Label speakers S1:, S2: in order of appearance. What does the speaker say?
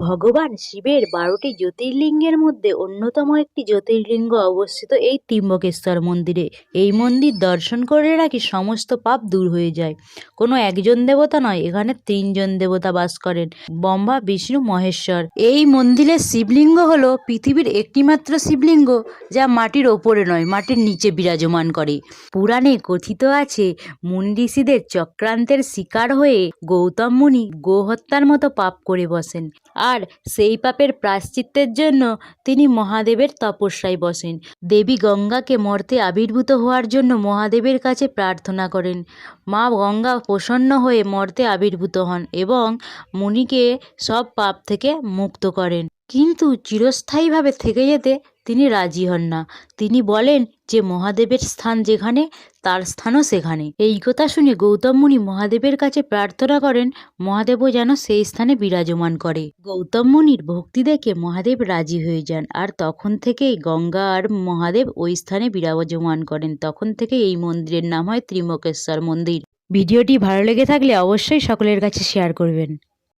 S1: ভগবান শিবের ১২টি জ্যোতির্লিঙ্গের মধ্যে অন্যতম একটি জ্যোতির্লিঙ্গ অবস্থিত এই ত্র্যম্বকেশ্বর মন্দিরে। এই মন্দির দর্শন করে নাকি সমস্ত পাপ দূর হয়ে যায়। কোনো একজন দেবতা নয়, এখানে ৩জন দেবতা বাস করেন, ব্রহ্মা, বিষ্ণু, মহেশ্বর। এই মন্দিরের শিবলিঙ্গ হলো পৃথিবীর একটিমাত্র শিবলিঙ্গ যা মাটির ওপরে নয়, মাটির নিচে বিরাজমান করে। পুরাণে কথিত আছে, মুনি ঋষিদের চক্রান্তের শিকার হয়ে গৌতম মুনি গোহত্যার মতো পাপ করে বসেন, আর সেই পাপের প্রায়শ্চিত্তের জন্য তিনি মহাদেবের তপস্যায় বসেন। দেবী গঙ্গাকে মর্তে আবির্ভূত হওয়ার জন্য মহাদেবের কাছে প্রার্থনা করেন। মা গঙ্গা প্রসন্ন হয়ে মর্তে আবির্ভূত হন এবং মুনিকে সব পাপ থেকে মুক্ত করেন, কিন্তু চিরস্থায়ীভাবে থেকে যেতে তিনি রাজি হন না। তিনি বলেন যে মহাদেবের স্থান যেখানে, তার স্থানও সেখানে। এই কথা শুনে গৌতম মুনি মহাদেবের কাছে প্রার্থনা করেন, মহাদেবও যেন সেই স্থানে বিরাজমান করে। গৌতম মুনির ভক্তি দেখে মহাদেব রাজি হয়ে যান, আর তখন থেকেই গঙ্গা আর মহাদেব ওই স্থানে বিরাজমান করেন। তখন থেকে এই মন্দিরের নাম হয় ত্র্যম্বকেশ্বর মন্দির। ভিডিওটি ভালো লেগে থাকলে অবশ্যই সকলের কাছে শেয়ার করবেন।